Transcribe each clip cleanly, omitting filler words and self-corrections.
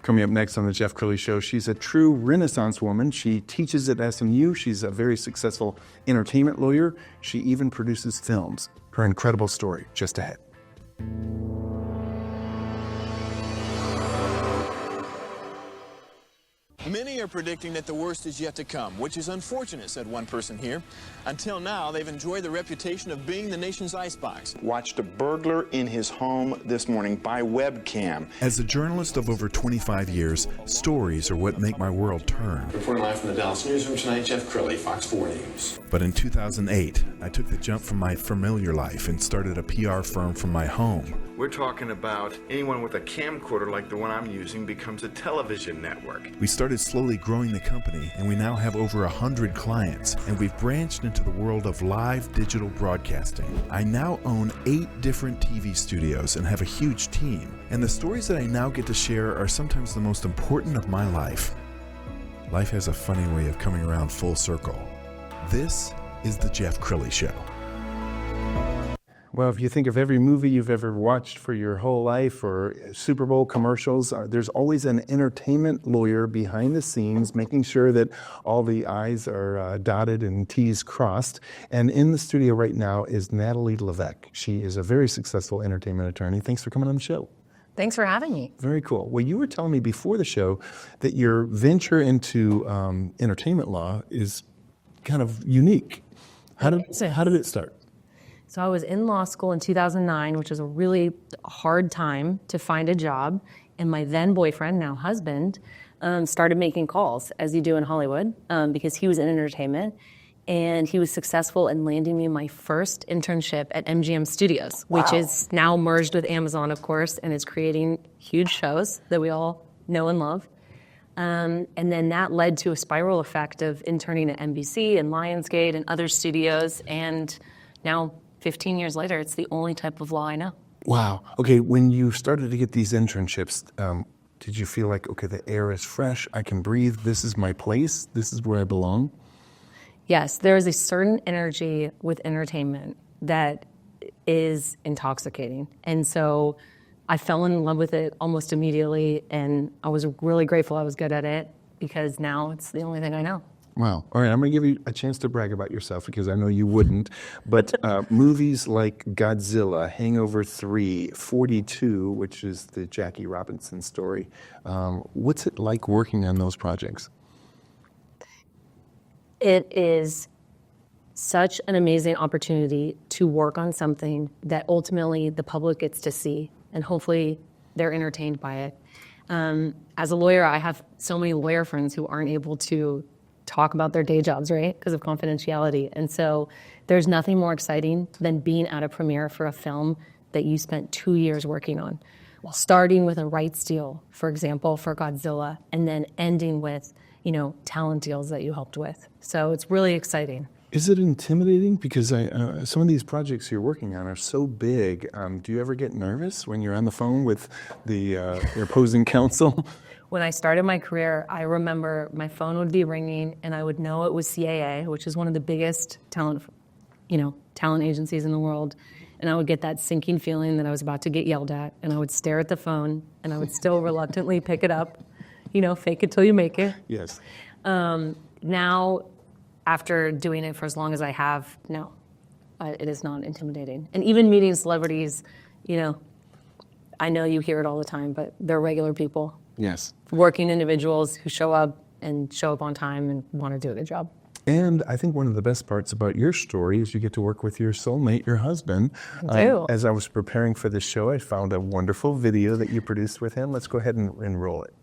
Coming up next on the Jeff Crilley Show, she's a true Renaissance woman. She teaches at SMU. She's a very successful entertainment lawyer. She even produces films. Her incredible story just ahead. Many are predicting that the worst is yet to come, which is unfortunate, said one person here. Until now, they've enjoyed the reputation of being the nation's icebox. Watched a burglar in his home this morning by webcam. As a journalist of over 25 years, stories are what make my world turn. Reporting live from the Dallas newsroom tonight, Jeff Crilley, Fox 4 News. But in 2008, I took the jump from my familiar life and started a PR firm from my home. We're talking about anyone with a camcorder like the one I'm using becomes a television network. We started slowly growing the company, and we now have over 100 clients, and we've branched into the world of live digital broadcasting. I now own 8 different TV studios and have a huge team, and the stories that I now get to share are sometimes the most important of my life. Life has a funny way of coming around full circle. This is the Jeff Crilley Show. Well, if you think of every movie you've ever watched for your whole life or Super Bowl commercials, there's always an entertainment lawyer behind the scenes making sure that all the I's are dotted and T's crossed. And in the studio right now is Natalie LeVeck. She is a very successful entertainment attorney. Thanks for coming on the show. Thanks for having me. Very cool. Well, you were telling me before the show that your venture into entertainment law is kind of unique. How did it start? So I was in law school in 2009, which was a really hard time to find a job. And my then boyfriend, now husband, started making calls, as you do in Hollywood, because he was in entertainment. And he was successful in landing me my first internship at MGM Studios, which is now merged with Amazon, of course, and is creating huge shows that we all know and love. And then that led to a spiral effect of interning at NBC and Lionsgate and other studios. And now, 15 years later, it's the only type of law I know. Wow. Okay, when you started to get these internships, did you feel like, okay, the air is fresh, I can breathe, this is my place, this is where I belong? Yes, there is a certain energy with entertainment that is intoxicating. And so I fell in love with it almost immediately, and I was really grateful I was good at it because now it's the only thing I know. Wow. All right, I'm going to give you a chance to brag about yourself because I know you wouldn't. But movies like Godzilla, Hangover 3, 42, which is the Jackie Robinson story, what's it like working on those projects? It is such an amazing opportunity to work on something that ultimately the public gets to see, and hopefully they're entertained by it. As a lawyer, I have so many lawyer friends who aren't able to talk about their day jobs, right, because of confidentiality. And so there's nothing more exciting than being at a premiere for a film that you spent 2 years working on, starting with a rights deal, for example, for Godzilla, and then ending with, talent deals that you helped with. So it's really exciting. Is it intimidating? Because some of these projects you're working on are so big. Do you ever get nervous when you're on the phone with your opposing counsel? When I started my career, I remember my phone would be ringing and I would know it was CAA, which is one of the biggest talent agencies in the world. And I would get that sinking feeling that I was about to get yelled at, and I would stare at the phone and I would still reluctantly pick it up, fake it till you make it. Yes. Now, after doing it for as long as I have, no, it is not intimidating. And even meeting celebrities, I know you hear it all the time, but they're regular people. Yes. Working individuals who show up on time and want to do a good job. And I think one of the best parts about your story is you get to work with your soulmate, your husband. I do. As I was preparing for this show, I found a wonderful video that you produced with him. Let's go ahead and roll it.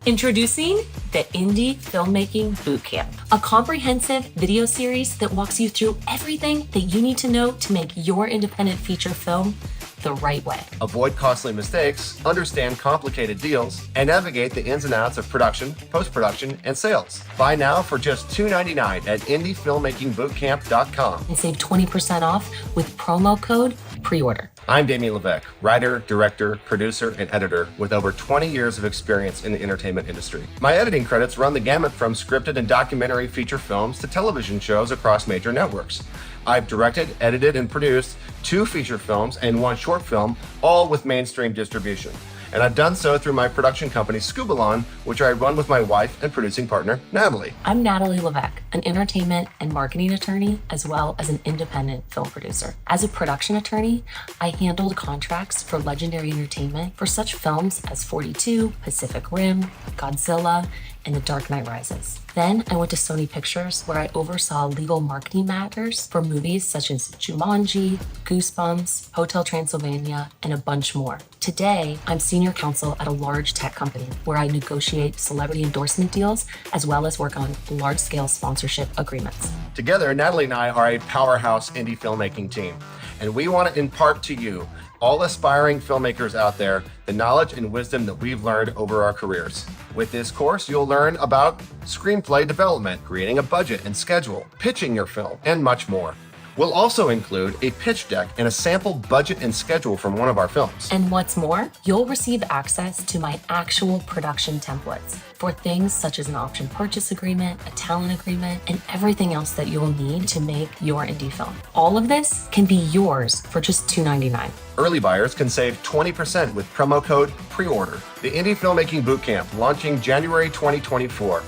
Introducing the Indie Filmmaking Bootcamp, a comprehensive video series that walks you through everything that you need to know to make your independent feature film the right way. Avoid costly mistakes, understand complicated deals, and navigate the ins and outs of production, post-production, and sales. Buy now for just $2.99 at indiefilmmakingbootcamp.com. And save 20% off with promo code PREORDER. I'm Natalie LeVeck, writer, director, producer, and editor with over 20 years of experience in the entertainment industry. My editing credits run the gamut from scripted and documentary feature films to television shows across major networks. I've directed, edited, and produced 2 feature films and 1 short film, all with mainstream distribution. And I've done so through my production company, Skubalon, which I run with my wife and producing partner, Natalie. I'm Natalie LeVeck, an entertainment and marketing attorney, as well as an independent film producer. As a production attorney, I handled contracts for Legendary Entertainment for such films as 42, Pacific Rim, Godzilla, and The Dark Knight Rises. Then I went to Sony Pictures, where I oversaw legal marketing matters for movies such as Jumanji, Goosebumps, Hotel Transylvania, and a bunch more. Today, I'm senior counsel at a large tech company where I negotiate celebrity endorsement deals as well as work on large-scale sponsorship agreements. Together, Natalie and I are a powerhouse indie filmmaking team, and we want to impart to you, all aspiring filmmakers out there, the knowledge and wisdom that we've learned over our careers. With this course, you'll learn about screenplay development, creating a budget and schedule, pitching your film, and much more. We'll also include a pitch deck and a sample budget and schedule from one of our films. And what's more, you'll receive access to my actual production templates for things such as an option purchase agreement, a talent agreement, and everything else that you'll need to make your indie film. All of this can be yours for just $2.99. Early buyers can save 20% with promo code PREORDER. The Indie Filmmaking Bootcamp, launching January 2024.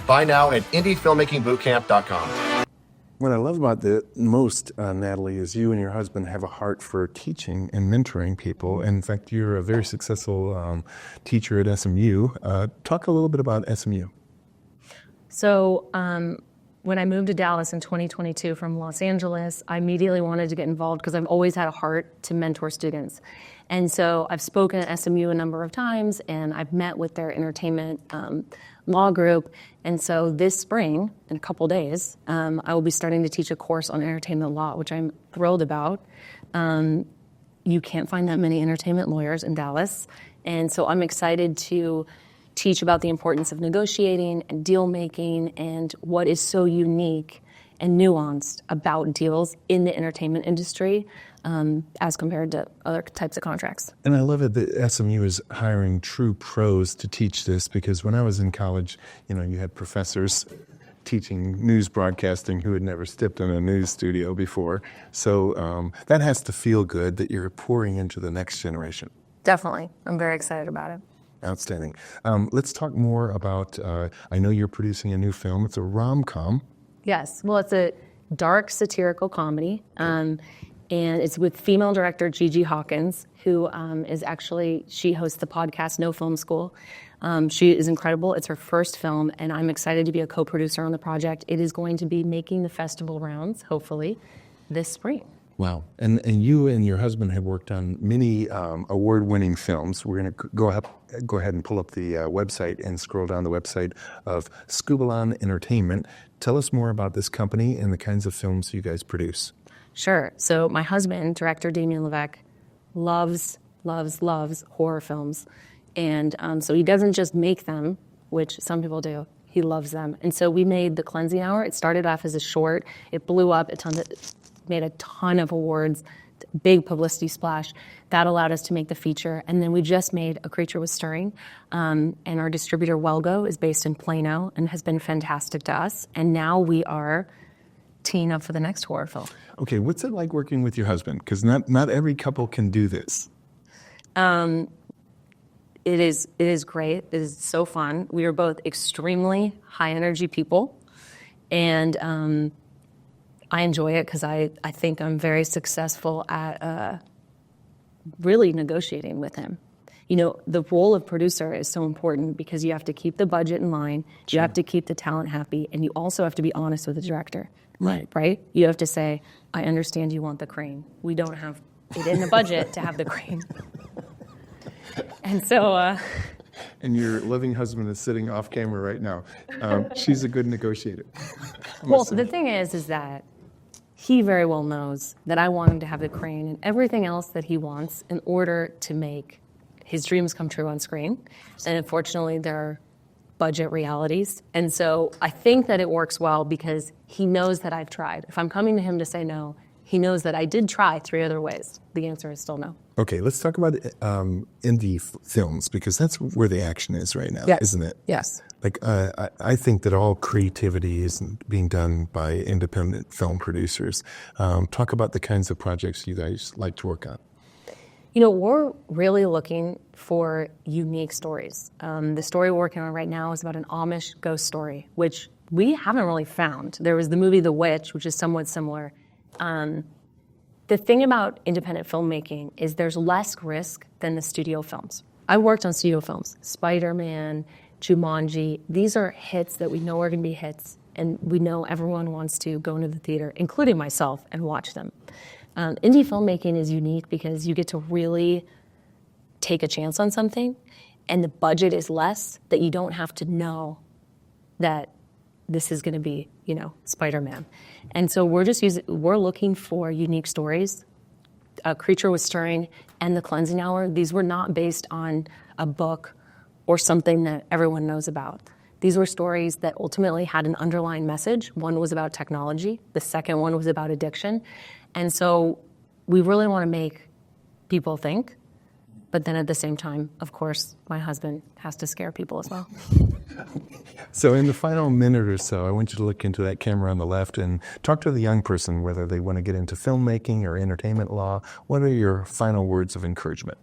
Buy now at indiefilmmakingbootcamp.com. What I love about the most, Natalie, is you and your husband have a heart for teaching and mentoring people. In fact, you're a very successful teacher at SMU. Talk a little bit about SMU. So when I moved to Dallas in 2022 from Los Angeles, I immediately wanted to get involved because I've always had a heart to mentor students. And so I've spoken at SMU a number of times, and I've met with their entertainment law group. And so this spring, in a couple days, I will be starting to teach a course on entertainment law, which I'm thrilled about. You can't find that many entertainment lawyers in Dallas. And so I'm excited to teach about the importance of negotiating and deal making and what is so unique and nuanced about deals in the entertainment industry as compared to other types of contracts. And I love it that SMU is hiring true pros to teach this, because when I was in college, you had professors teaching news broadcasting who had never stepped in a news studio before. So that has to feel good that you're pouring into the next generation. Definitely. I'm very excited about it. Outstanding. Let's talk more about, I know you're producing a new film. It's a rom-com. Yes. Well, it's a dark satirical comedy. And it's with female director Gigi Hawkins, who she hosts the podcast No Film School. She is incredible. It's her first film, and I'm excited to be a co-producer on the project. It is going to be making the festival rounds, hopefully, this spring. Wow. And you and your husband have worked on many award-winning films. We're going to go ahead and pull up the website and scroll down the website of Skubalon Entertainment. Tell us more about this company and the kinds of films you guys produce. Sure. So my husband, director Natalie LeVeck, loves horror films. And so he doesn't just make them, which some people do. He loves them. And so we made The Cleansing Hour. It started off as a short. It blew up. Made a ton of awards, big publicity splash. That allowed us to make the feature. And then we just made A Creature Was Stirring. And our distributor, Welgo, is based in Plano and has been fantastic to us. And now we are teeing up for the next horror film. Okay, what's it like working with your husband? Because not every couple can do this. It is great. It is so fun. We are both extremely high energy people, and I enjoy it because I think I'm very successful at really negotiating with him. The role of producer is so important because you have to keep the budget in line, you have to keep the talent happy, and you also have to be honest with the director. Right? You have to say, I understand you want the crane. We don't have it in the budget to have the crane. And so... And your loving husband is sitting off camera right now. She's a good negotiator. Well, so the thing is that he very well knows that I want him to have the crane and everything else that he wants in order to make his dreams come true on screen. And unfortunately, there are budget realities. And so I think that it works well because he knows that I've tried. If I'm coming to him to say no, he knows that I did try 3 other ways. The answer is still no. Okay, let's talk about indie films, because that's where the action is right now, isn't it? Yes. Like, I think that all creativity is being done by independent film producers. Talk about the kinds of projects you guys like to work on. We're really looking for unique stories. The story we're working on right now is about an Amish ghost story, which we haven't really found. There was the movie The Witch, which is somewhat similar. The thing about independent filmmaking is there's less risk than the studio films. I worked on studio films, Spider-Man, Jumanji. These are hits that we know are going to be hits, and we know everyone wants to go into the theater, including myself, and watch them. Indie filmmaking is unique because you get to really take a chance on something, and the budget is less, that you don't have to know that this is going to be, Spider-Man. And so we're looking for unique stories. Creature Was Stirring and The Cleansing Hour, these were not based on a book or something that everyone knows about. These were stories that ultimately had an underlying message. One was about technology. The second one was about addiction. And so we really want to make people think, but then at the same time, of course, my husband has to scare people as well. So in the final minute or so, I want you to look into that camera on the left and talk to the young person, whether they want to get into filmmaking or entertainment law. What are your final words of encouragement?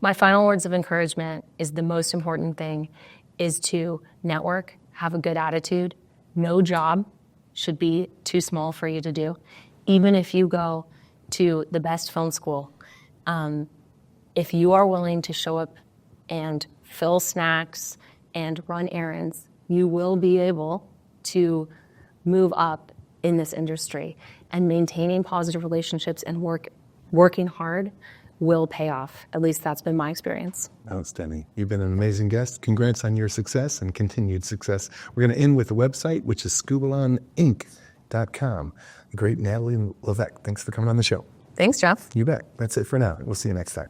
My final words of encouragement is the most important thing is to network, have a good attitude. No job should be too small for you to do. Even if you go to the best film school, if you are willing to show up and fill snacks and run errands, you will be able to move up in this industry. And maintaining positive relationships and working hard will pay off. At least that's been my experience. Outstanding. You've been an amazing guest. Congrats on your success and continued success. We're going to end with the website, which is SkubalonInc.com. The great Natalie LeVeck, thanks for coming on the show. Thanks, Jeff. You bet. That's it for now. We'll see you next time.